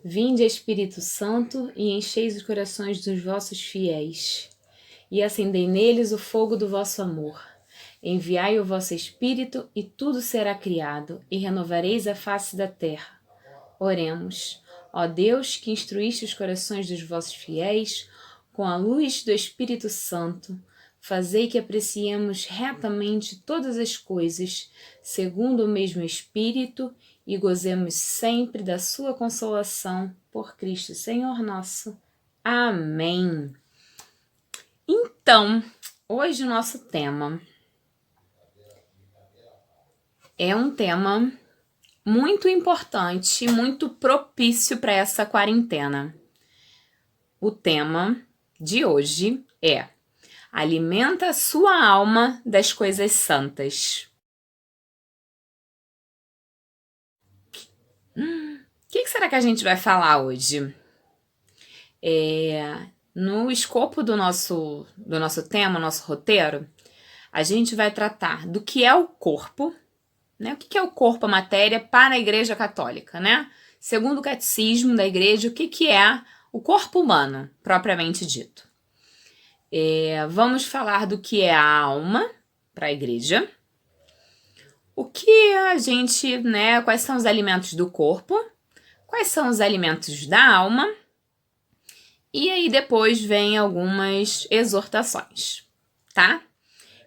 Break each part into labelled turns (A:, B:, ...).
A: Vinde, Espírito Santo, e encheis os corações dos vossos fiéis, e acendei neles o fogo do vosso amor. Enviai o vosso Espírito, e tudo será criado, e renovareis a face da terra. Oremos. Ó Deus, que instruíste os corações dos vossos fiéis, com a luz do Espírito Santo, fazei que apreciemos retamente todas as coisas, segundo o mesmo Espírito, e gozemos sempre da sua consolação, por Cristo Senhor nosso. Amém. Então, hoje o nosso tema é um tema muito importante, muito propício para essa quarentena. O tema de hoje é: alimenta a sua alma das coisas santas. O que será que a gente vai falar hoje? No escopo do nosso tema, nosso roteiro, a gente vai tratar do que é o corpo, né? O que é o corpo, a matéria, para a Igreja Católica, né? Segundo o Catecismo da Igreja, o que é o corpo humano, propriamente dito. Vamos falar do que é a alma para a Igreja, o que a gente, né? Quais são os alimentos do corpo, quais são os alimentos da alma, e aí depois vem algumas exortações, tá?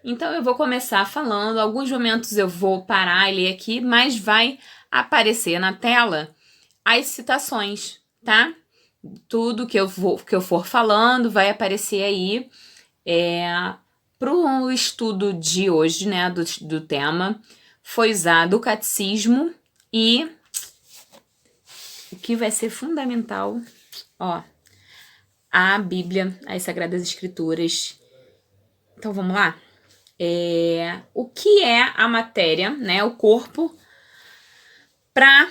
A: Então eu vou começar falando, alguns momentos eu vou parar e ler aqui, mas vai aparecer na tela as citações, tá? Tudo que eu for falando vai aparecer aí para o estudo de hoje, né, do tema. Foi usado o catecismo e o que vai ser fundamental, a Bíblia, as Sagradas Escrituras. Então vamos lá? O que é a matéria, né, o corpo, para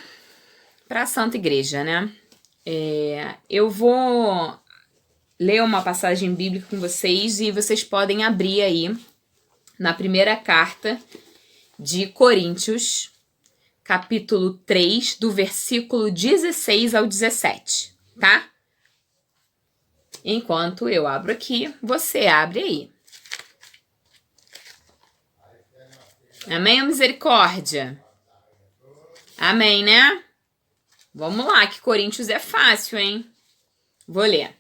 A: a Santa Igreja, né? Eu vou ler uma passagem bíblica com vocês e vocês podem abrir aí na primeira carta de Coríntios, capítulo 3, do versículo 16 ao 17, tá? Enquanto eu abro aqui, você abre aí. Amém ou misericórdia? Amém, né? Vamos lá, que Coríntios é fácil, hein? Vou ler.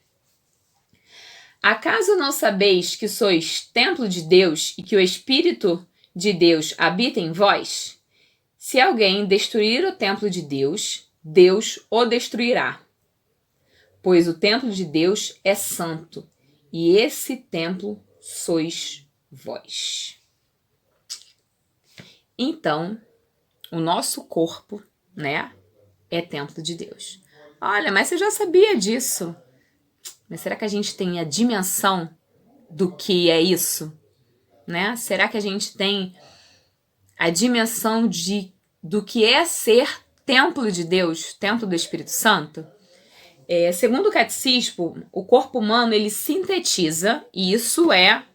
A: Acaso não sabeis que sois templo de Deus e que o Espírito de Deus habita em vós? Se alguém destruir o templo de Deus, Deus o destruirá. Pois o templo de Deus é santo, e esse templo sois vós. Então, o nosso corpo, né, é templo de Deus. Olha, mas você já sabia disso. Mas será que a gente tem a dimensão do que é isso? Né? Será que a gente tem a dimensão do que é ser templo de Deus, templo do Espírito Santo? Segundo o Catecismo, o corpo humano, ele sintetiza, e isso é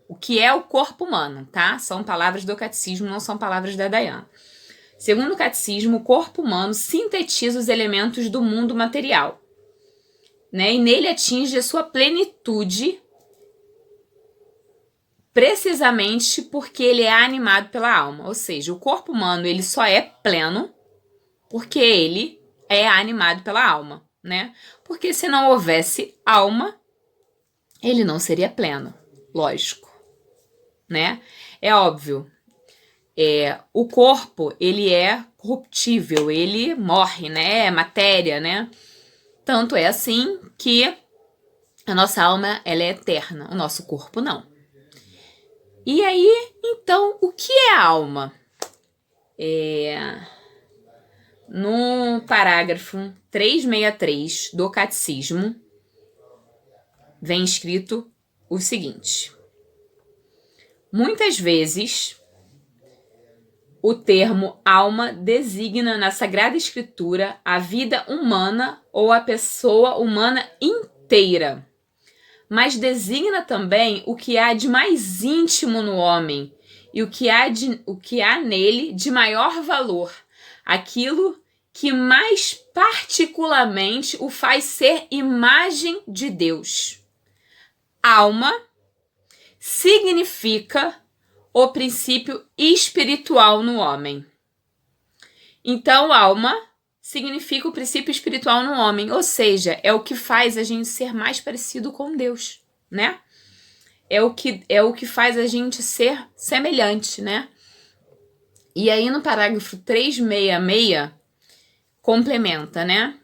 A: o que é o corpo humano, tá? São palavras do Catecismo, não são palavras da Dayana. Segundo o Catecismo, o corpo humano sintetiza os elementos do mundo material, né? E nele atinge a sua plenitude, precisamente porque ele é animado pela alma. Ou seja, o corpo humano ele só é pleno porque ele é animado pela alma, né? Porque se não houvesse alma, ele não seria pleno, lógico, né? É óbvio. O corpo, ele é corruptível, ele morre, né? É matéria, né? Tanto é assim que a nossa alma, ela é eterna, o nosso corpo não. E aí, então, o que é a alma? No parágrafo 363 do Catecismo, vem escrito o seguinte: muitas vezes o termo alma designa na Sagrada Escritura a vida humana ou a pessoa humana inteira, mas designa também o que há de mais íntimo no homem e o que há nele de maior valor, aquilo que mais particularmente o faz ser imagem de Deus. Alma significa o princípio espiritual no homem. Então, alma significa o princípio espiritual no homem, ou seja, é o que faz a gente ser mais parecido com Deus, né? É o que faz a gente ser semelhante, né? E aí no parágrafo 366 complementa, né?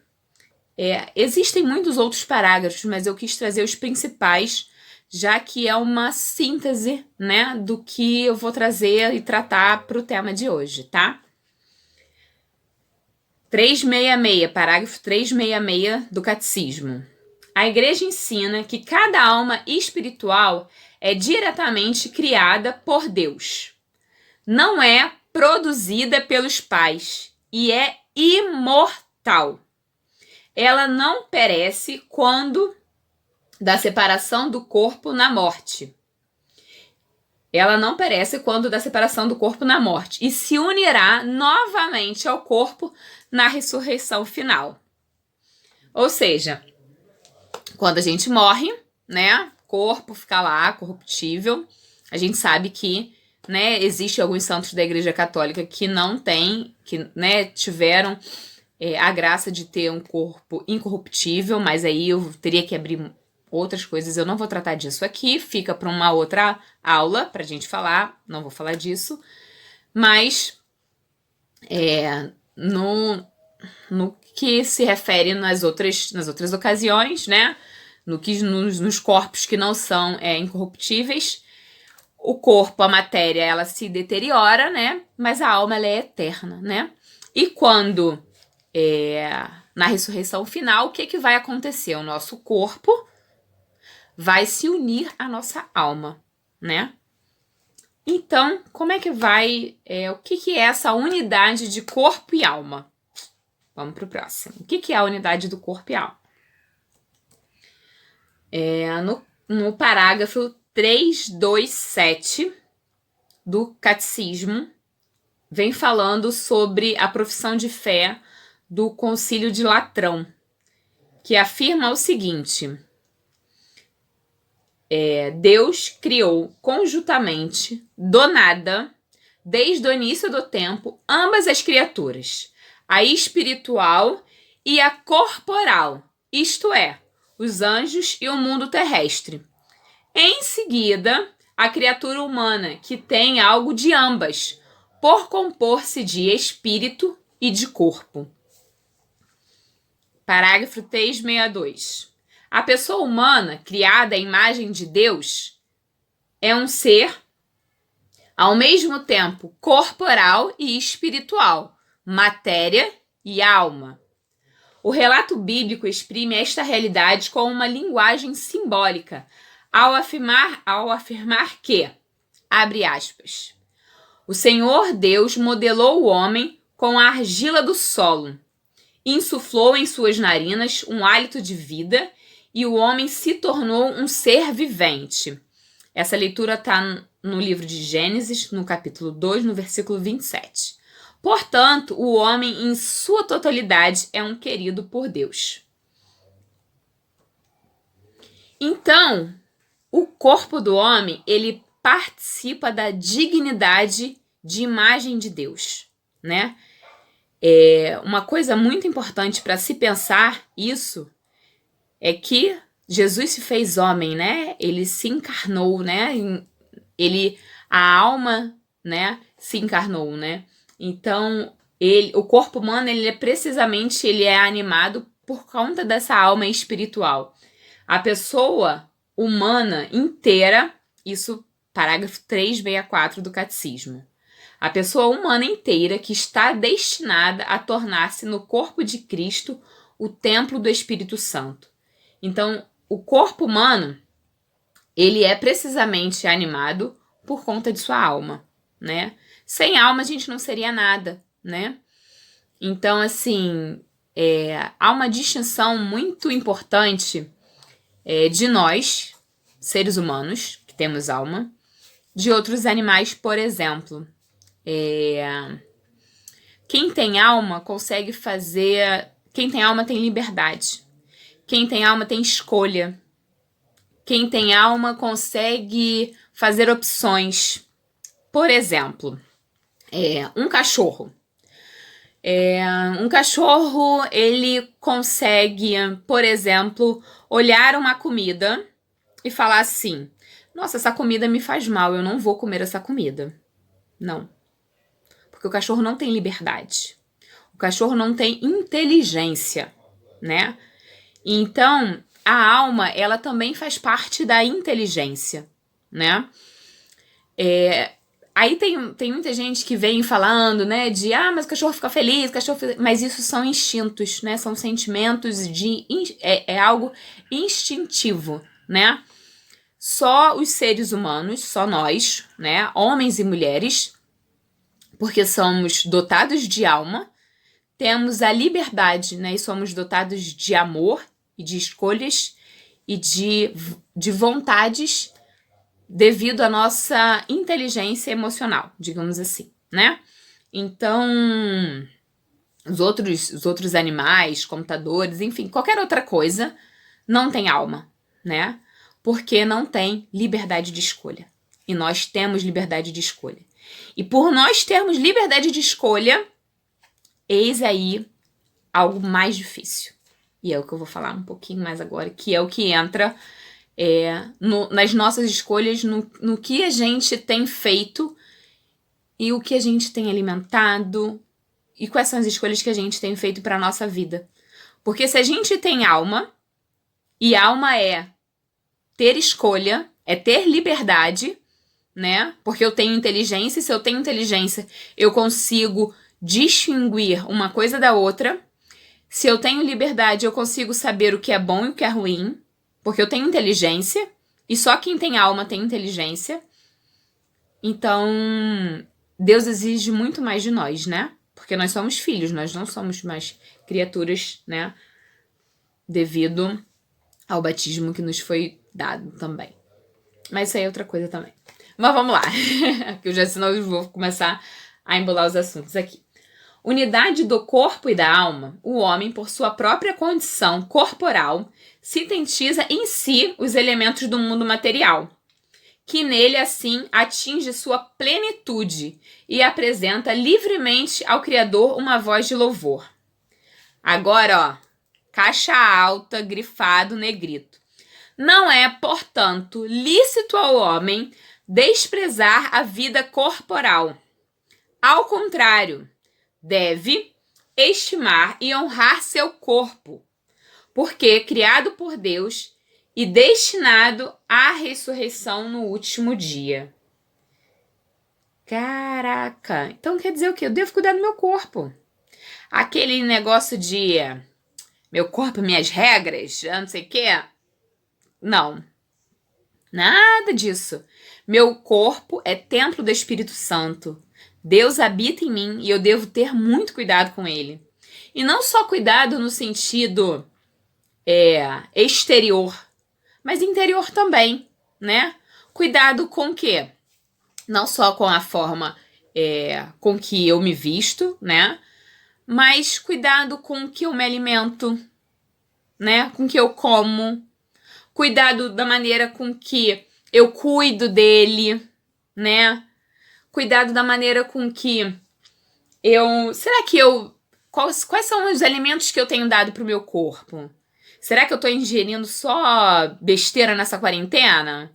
A: Existem muitos outros parágrafos, mas eu quis trazer os principais, já que é uma síntese, né, do que eu vou trazer e tratar para o tema de hoje, tá? 366, parágrafo 366 do Catecismo. A Igreja ensina que cada alma espiritual é diretamente criada por Deus. Não é produzida pelos pais e é imortal. Ela não perece quando da separação do corpo na morte. Ela não perece quando da separação do corpo na morte e se unirá novamente ao corpo na ressurreição final. Ou seja, quando a gente morre, né, corpo fica lá, corruptível, a gente sabe que, né, existe alguns santos da Igreja Católica que não têm, que, né, tiveram a graça de ter um corpo incorruptível, mas aí eu teria que abrir outras coisas, eu não vou tratar disso aqui, fica para uma outra aula pra gente falar, não vou falar disso, mas no que se refere nas outras ocasiões, né, nos corpos que não são incorruptíveis, o corpo, a matéria, ela se deteriora, né, mas a alma, ela é eterna, né, e quando na ressurreição final, o que vai acontecer? O nosso corpo vai se unir à nossa alma, né? Então, como é que vai... o que é essa unidade de corpo e alma? Vamos para o próximo. O que é a unidade do corpo e alma? No parágrafo 327 do Catecismo, vem falando sobre a profissão de fé do Concílio de Latrão, que afirma o seguinte... Deus criou conjuntamente, do nada, desde o início do tempo, ambas as criaturas, a espiritual e a corporal, isto é, os anjos e o mundo terrestre. Em seguida, a criatura humana, que tem algo de ambas, por compor-se de espírito e de corpo. Parágrafo 362. A pessoa humana, criada à imagem de Deus, é um ser, ao mesmo tempo, corporal e espiritual, matéria e alma. O relato bíblico exprime esta realidade com uma linguagem simbólica, ao afirmar que, abre aspas, o Senhor Deus modelou o homem com a argila do solo, insuflou em suas narinas um hálito de vida e o homem se tornou um ser vivente. Essa leitura está no livro de Gênesis, no capítulo 2, no versículo 27. Portanto, o homem em sua totalidade é um querido por Deus. Então, o corpo do homem, ele participa da dignidade de imagem de Deus, né? Uma coisa muito importante para se pensar isso é que Jesus se fez homem, né? Ele se encarnou, né? A alma, né, se encarnou, né? Então, o corpo humano, ele é animado por conta dessa alma espiritual. A pessoa humana inteira, isso parágrafo 364 do Catecismo. A pessoa humana inteira que está destinada a tornar-se no corpo de Cristo o templo do Espírito Santo. Então, o corpo humano, ele é precisamente animado por conta de sua alma, né? Sem alma a gente não seria nada, né? Então, assim, há uma distinção muito importante de nós, seres humanos, que temos alma, de outros animais, por exemplo. Quem tem alma consegue fazer... Quem tem alma tem liberdade. Quem tem alma tem escolha. Quem tem alma consegue fazer opções. Por exemplo, um cachorro. Um cachorro, ele consegue, por exemplo, olhar uma comida e falar assim: nossa, essa comida me faz mal, eu não vou comer essa comida. Não. Porque o cachorro não tem liberdade. O cachorro não tem inteligência, né? Então, a alma, ela também faz parte da inteligência, né? Aí tem muita gente que vem falando, né, de mas o cachorro fica feliz, mas isso são instintos, né? São sentimentos é algo instintivo, né? Só os seres humanos, só nós, né, homens e mulheres, porque somos dotados de alma, temos a liberdade, né, e somos dotados de amor e de escolhas e de vontades devido à nossa inteligência emocional, digamos assim, né? Então, os outros animais, computadores, enfim, qualquer outra coisa não tem alma, né? Porque não tem liberdade de escolha. E nós temos liberdade de escolha. E por nós termos liberdade de escolha, eis aí algo mais difícil. E é o que eu vou falar um pouquinho mais agora, que é o que entra nas nossas escolhas, no que a gente tem feito e o que a gente tem alimentado e quais são as escolhas que a gente tem feito para a nossa vida. Porque se a gente tem alma, e alma é ter escolha, é ter liberdade, né? Porque eu tenho inteligência, e se eu tenho inteligência, eu consigo distinguir uma coisa da outra. Se eu tenho liberdade, eu consigo saber o que é bom e o que é ruim, porque eu tenho inteligência, e só quem tem alma tem inteligência. Então, Deus exige muito mais de nós, né? Porque nós somos filhos, nós não somos mais criaturas, né? Devido ao batismo que nos foi dado também. Mas isso aí é outra coisa também. Mas vamos lá, que senão eu vou começar a embolar os assuntos aqui. Unidade do corpo e da alma, o homem, por sua própria condição corporal, sintetiza em si os elementos do mundo material, que nele, assim, atinge sua plenitude e apresenta livremente ao Criador uma voz de louvor. Agora, caixa alta, grifado, negrito. Não é, portanto, lícito ao homem desprezar a vida corporal. Ao contrário, deve estimar e honrar seu corpo, porque criado por Deus e destinado à ressurreição no último dia. Caraca! Então quer dizer o quê? Eu devo cuidar do meu corpo. Aquele negócio de meu corpo, minhas regras, não sei o quê. Não. Nada disso. Meu corpo é templo do Espírito Santo. Deus habita em mim e eu devo ter muito cuidado com ele. E não só cuidado no sentido exterior, mas interior também, né? Cuidado com o quê? Não só com a forma com que eu me visto, né? Mas cuidado com o que eu me alimento, né? Com o que eu como. Cuidado da maneira com que eu cuido dele, né? Cuidado da maneira com que será que quais são os alimentos que eu tenho dado pro meu corpo? Será que eu tô ingerindo só besteira nessa quarentena?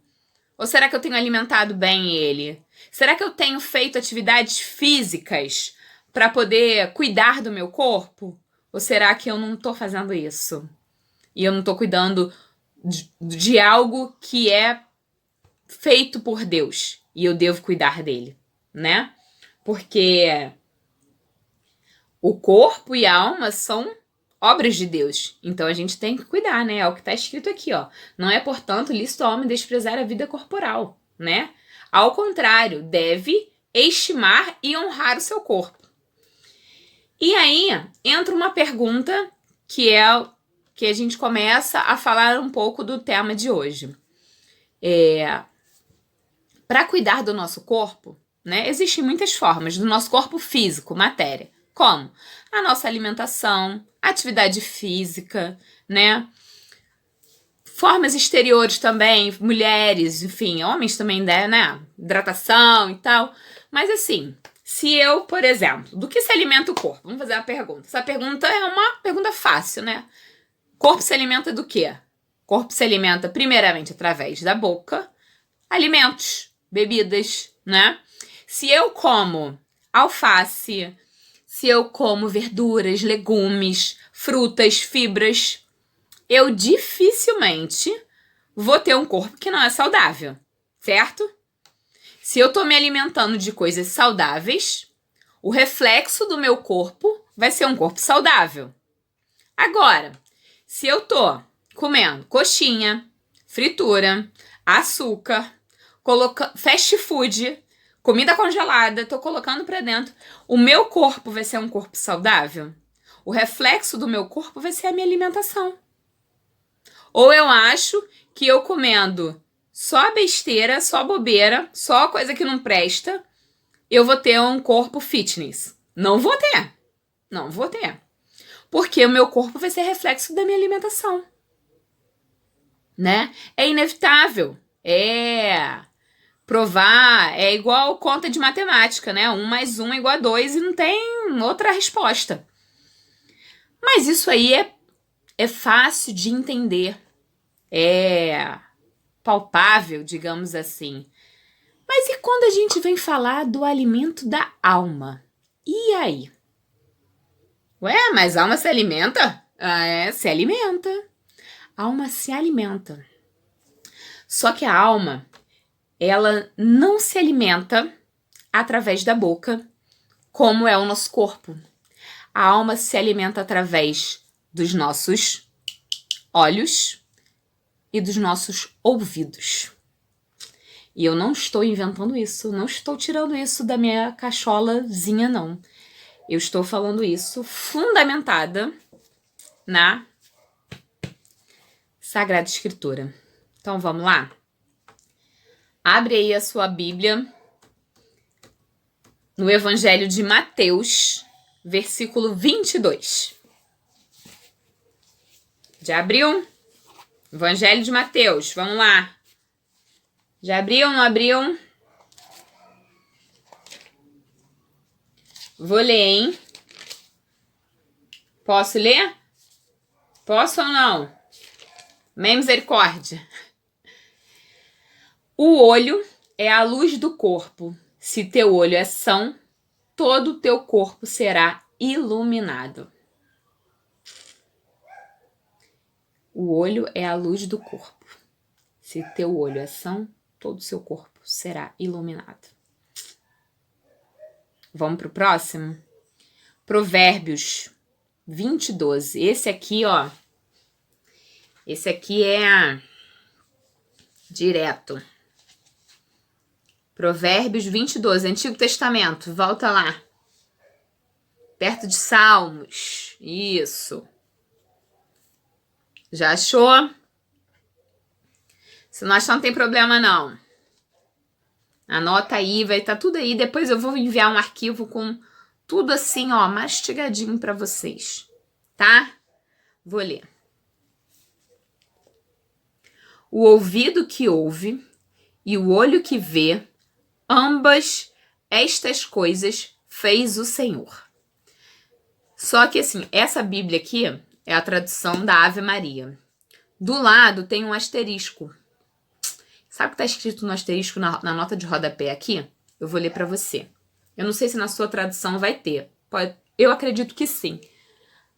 A: Ou será que eu tenho alimentado bem ele? Será que eu tenho feito atividades físicas para poder cuidar do meu corpo? Ou será que eu não tô fazendo isso? E eu não tô cuidando de algo que é feito por Deus e eu devo cuidar dele, né? Porque o corpo e a alma são obras de Deus, então a gente tem que cuidar, né? É o que está escrito aqui, ó. Não é, portanto, lícito ao homem desprezar a vida corporal, né? Ao contrário, deve estimar e honrar o seu corpo. E aí entra uma pergunta que a gente começa a falar um pouco do tema de hoje. Para cuidar do nosso corpo, né? Existem muitas formas, do nosso corpo físico, matéria, Como? A nossa alimentação, atividade física, né? Formas exteriores também, mulheres, enfim, homens também, né? Hidratação e tal. Mas assim, se eu, por exemplo, do que se alimenta o corpo? Vamos fazer uma pergunta. Essa pergunta é uma pergunta fácil, né? Corpo se alimenta do quê? Corpo se alimenta primeiramente através da boca, alimentos, bebidas, né? Se eu como alface, se eu como verduras, legumes, frutas, fibras, eu dificilmente vou ter um corpo que não é saudável, certo? Se eu tô me alimentando de coisas saudáveis, o reflexo do meu corpo vai ser um corpo saudável. Agora, se eu tô comendo coxinha, fritura, açúcar, fast food, comida congelada, tô colocando pra dentro, o meu corpo vai ser um corpo saudável? O reflexo do meu corpo vai ser a minha alimentação. Ou eu acho que eu comendo só besteira, só bobeira, só coisa que não presta, eu vou ter um corpo fitness. Não vou ter. Não vou ter. Porque o meu corpo vai ser reflexo da minha alimentação. Né? É inevitável. Provar é igual conta de matemática, né? 1 mais 1 é igual a 2 e não tem outra resposta. Mas isso aí é fácil de entender. É palpável, digamos assim. Mas e quando a gente vem falar do alimento da alma? E aí? Ué, mas a alma se alimenta? Se alimenta. A alma se alimenta. Só que a alma, ela não se alimenta através da boca, como é o nosso corpo. A alma se alimenta através dos nossos olhos e dos nossos ouvidos. E eu não estou inventando isso, não estou tirando isso da minha cacholazinha, não. Eu estou falando isso fundamentada na Sagrada Escritura. Então, vamos lá? Abre aí a sua Bíblia no Evangelho de Mateus, versículo 22. Já abriu? Evangelho de Mateus, vamos lá. Já abriu, não abriu? Vou ler, hein? Posso ler? Posso ou não? Amém, misericórdia. O olho é a luz do corpo. Se teu olho é são, todo o teu corpo será iluminado. O olho é a luz do corpo. Se teu olho é são, todo o seu corpo será iluminado. Vamos pro próximo? Provérbios 20:12. Esse aqui, ó. Esse aqui é direto. Provérbios 20:12. Antigo Testamento. Volta lá. Perto de Salmos. Isso. Já achou? Se não achar, não tem problema, não. Anota aí, vai estar tudo aí. Depois eu vou enviar um arquivo com tudo assim, ó, mastigadinho para vocês, tá? Vou ler. O ouvido que ouve e o olho que vê, ambas estas coisas fez o Senhor. Só que assim, essa Bíblia aqui é a tradução da Ave Maria. Do lado tem um asterisco. Sabe o que está escrito no asterisco na nota de rodapé aqui? Eu vou ler para você. Eu não sei se na sua tradução vai ter. Eu acredito que sim.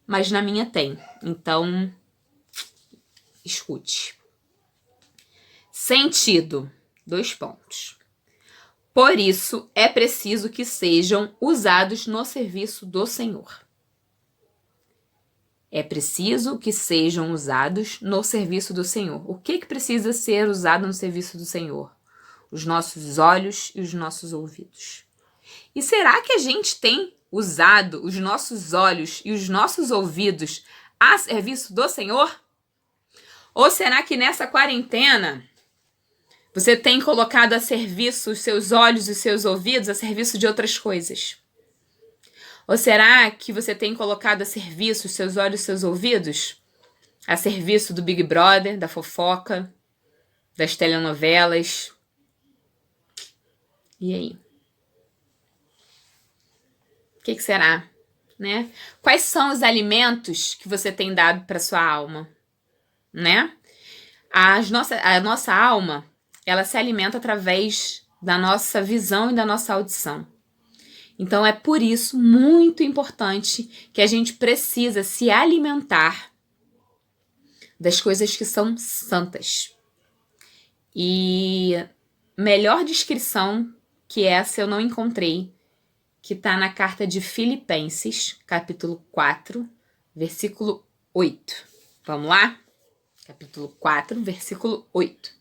A: Mas na minha tem. Então, escute. Sentido. 2 pontos. Por isso, é preciso que sejam usados no serviço do Senhor. É preciso que sejam usados no serviço do Senhor. O que precisa ser usado no serviço do Senhor? Os nossos olhos e os nossos ouvidos. E será que a gente tem usado os nossos olhos e os nossos ouvidos a serviço do Senhor? Ou será que nessa quarentena você tem colocado a serviço os seus olhos e os seus ouvidos a serviço de outras coisas? Ou será que você tem colocado a serviço os seus olhos e seus ouvidos? A serviço do Big Brother, da fofoca, das telenovelas? E aí? O que será, né? Quais são os alimentos que você tem dado para sua alma, né? A nossa alma, ela se alimenta através da nossa visão e da nossa audição. Então, é por isso muito importante que a gente precisa se alimentar das coisas que são santas. E melhor descrição que essa eu não encontrei, que está na carta de Filipenses, capítulo 4, versículo 8. Vamos lá? Capítulo 4, versículo 8.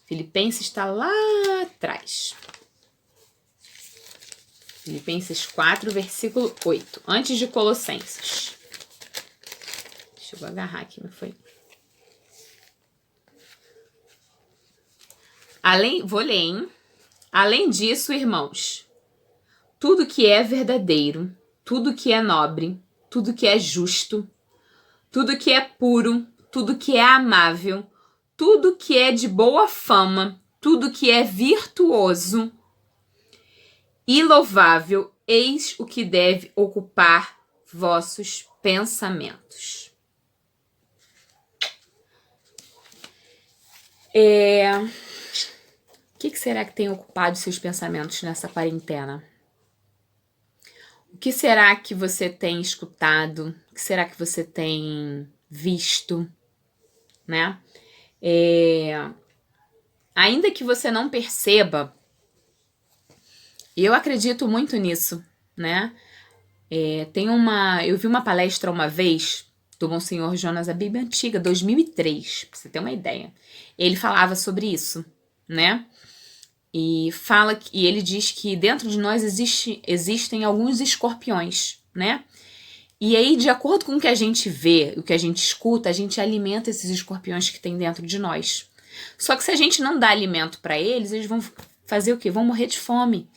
A: Filipenses está lá atrás. Filipenses 4, versículo 8. Antes de Colossenses. Deixa eu agarrar aqui, não foi? Vou ler, hein? Além disso, irmãos, tudo que é verdadeiro, tudo que é nobre, tudo que é justo, tudo que é puro, tudo que é amável, tudo que é de boa fama, tudo que é virtuoso e louvável, eis o que deve ocupar vossos pensamentos. O que será que tem ocupado seus pensamentos nessa quarentena? O que será que você tem escutado? O que será que você tem visto? Né? Ainda que você não perceba, eu acredito muito nisso, né? Eu vi uma palestra uma vez do Monsenhor Jonas, a Bíblia Antiga, 2003, pra você ter uma ideia. Ele falava sobre isso, né? E ele diz que dentro de nós existem alguns escorpiões, né? E aí, de acordo com o que a gente vê, o que a gente escuta, a gente alimenta esses escorpiões que tem dentro de nós. Só que se a gente não dá alimento para eles vão fazer o quê? Vão morrer de fome.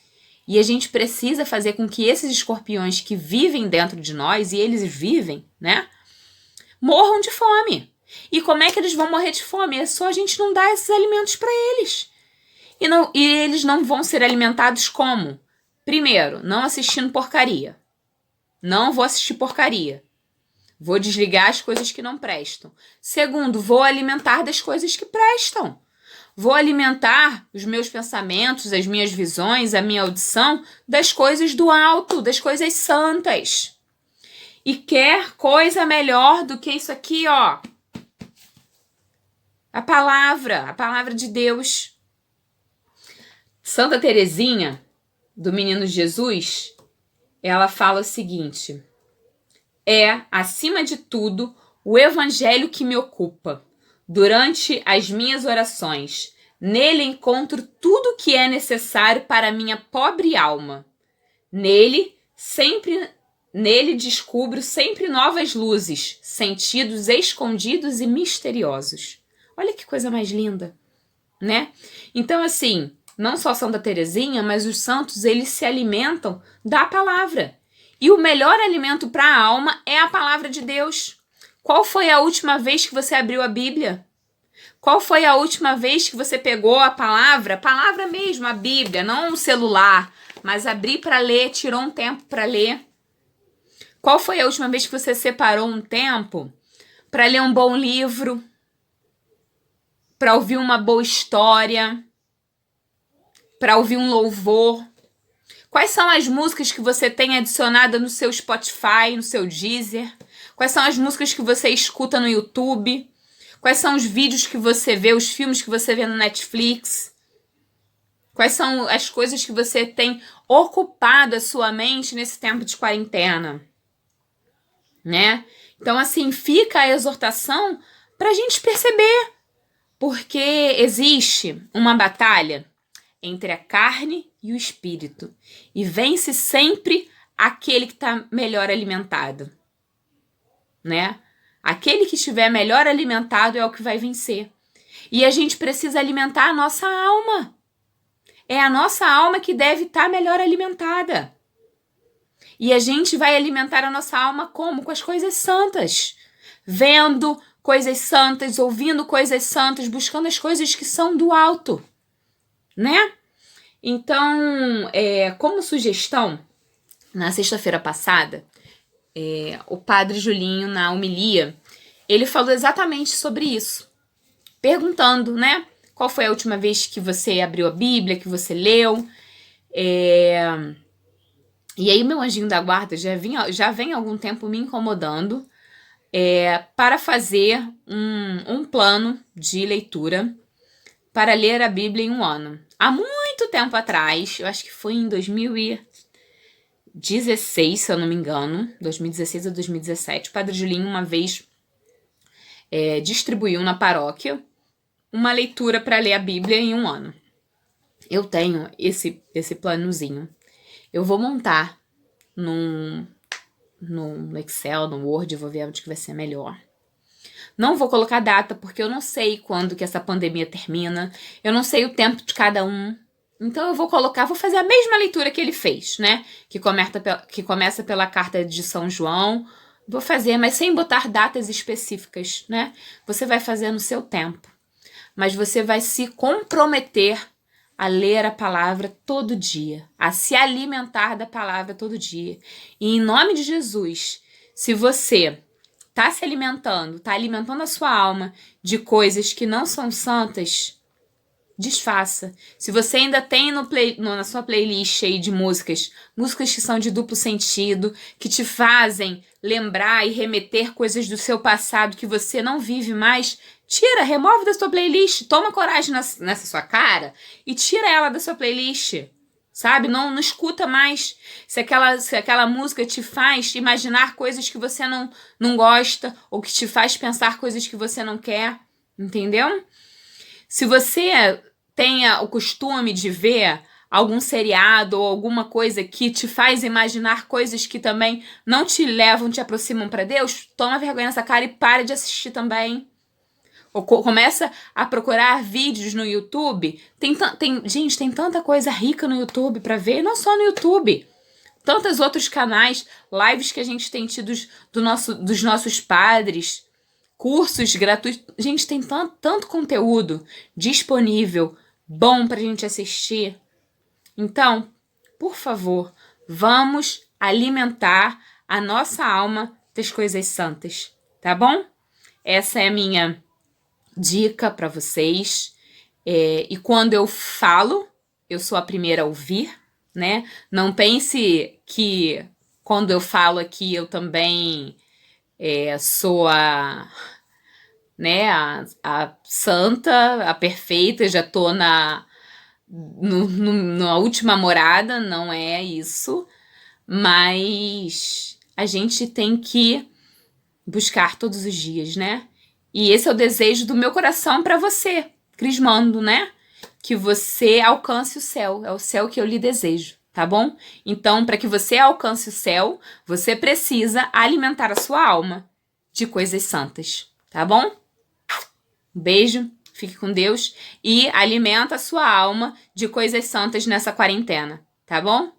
A: E a gente precisa fazer com que esses escorpiões que vivem dentro de nós, e eles vivem, né? Morram de fome. E como é que eles vão morrer de fome? É só a gente não dar esses alimentos para eles. E eles não vão ser alimentados como? Primeiro, não assistindo porcaria. Não vou assistir porcaria. Vou desligar as coisas que não prestam. Segundo, vou alimentar das coisas que prestam. Vou alimentar os meus pensamentos, as minhas visões, a minha audição das coisas do alto, das coisas santas. E quer coisa melhor do que isso aqui, ó. A palavra de Deus. Santa Teresinha, do Menino Jesus, ela fala o seguinte: acima de tudo, o evangelho que me ocupa. Durante as minhas orações, nele encontro tudo o que é necessário para a minha pobre alma. Nele descubro sempre novas luzes, sentidos escondidos e misteriosos. Olha que coisa mais linda, né? Então, assim, não só Santa Teresinha, mas os santos, eles se alimentam da palavra. E o melhor alimento para a alma é a palavra de Deus. Qual foi a última vez que você abriu a Bíblia? Qual foi a última vez que você pegou a palavra mesmo, a Bíblia, não o celular, mas abrir para ler, tirou um tempo para ler? Qual foi a última vez que você separou um tempo para ler um bom livro, para ouvir uma boa história, para ouvir um louvor? Quais são as músicas que você tem adicionada no seu Spotify, no seu Deezer? Quais são as músicas que você escuta no YouTube? Quais são os vídeos que você vê, os filmes que você vê no Netflix? Quais são as coisas que você tem ocupado a sua mente nesse tempo de quarentena? Né? Então, assim, fica a exortação para a gente perceber. Porque existe uma batalha entre a carne e o espírito. E vence sempre aquele que está melhor alimentado. Né? Aquele que estiver melhor alimentado é o que vai vencer. E a gente precisa alimentar a nossa alma. É a nossa alma que deve estar melhor alimentada. E a gente vai alimentar a nossa alma como? Com as coisas santas. Vendo coisas santas, ouvindo coisas santas, buscando as coisas que são do alto, né? Então, como sugestão, na sexta-feira passada, o padre Julinho, na homilia, ele falou exatamente sobre isso. Perguntando, né? Qual foi a última vez que você abriu a Bíblia, que você leu? E aí meu anjinho da guarda já vem há algum tempo me incomodando para fazer um plano de leitura para ler a Bíblia em um ano. Há muito tempo atrás, eu acho que foi em 2016, se eu não me engano, 2016 ou 2017, o Padre Julinho uma vez distribuiu na paróquia uma leitura para ler a Bíblia em um ano. Eu tenho esse planozinho. Eu vou montar no Excel, no Word, eu vou ver onde que vai ser melhor. Não vou colocar data, porque eu não sei quando que essa pandemia termina. Eu não sei o tempo de cada um. Então eu vou fazer a mesma leitura que ele fez, né? Que começa pela carta de São João. Vou fazer, mas sem botar datas específicas, né? Você vai fazer no seu tempo. Mas você vai se comprometer a ler a palavra todo dia, a se alimentar da palavra todo dia. E em nome de Jesus, se você está se alimentando, está alimentando a sua alma de coisas que não são santas, desfaça. Se você ainda tem na sua playlist aí de músicas que são de duplo sentido, que te fazem lembrar e remeter coisas do seu passado que você não vive mais, tira, remove da sua playlist, toma coragem nessa sua cara e tira ela da sua playlist. Sabe? Não escuta mais. Se aquela música te faz imaginar coisas que você não gosta, ou que te faz pensar coisas que você não quer, entendeu? Se você tenha o costume de ver algum seriado ou alguma coisa que te faz imaginar coisas que também não te levam, te aproximam para Deus, toma vergonha nessa cara e para de assistir também. Ou começa a procurar vídeos no YouTube. Gente, tem tanta coisa rica no YouTube para ver, não só no YouTube. Tantos outros canais, lives que a gente tem tido dos nossos padres, cursos gratuitos. Gente, tem tanto conteúdo disponível, bom pra gente assistir. Então, por favor, vamos alimentar a nossa alma das coisas santas, tá bom? Essa é a minha dica para vocês. E quando eu falo, eu sou a primeira a ouvir, né? Não pense que quando eu falo aqui eu também sou a santa, a perfeita, já tô na última morada, não é isso. Mas a gente tem que buscar todos os dias, né? E esse é o desejo do meu coração para você, Crismando, né? Que você alcance o céu. É o céu que eu lhe desejo, tá bom? Então, para que você alcance o céu, você precisa alimentar a sua alma de coisas santas, tá bom? Um beijo, fique com Deus e alimenta a sua alma de coisas santas nessa quarentena, tá bom?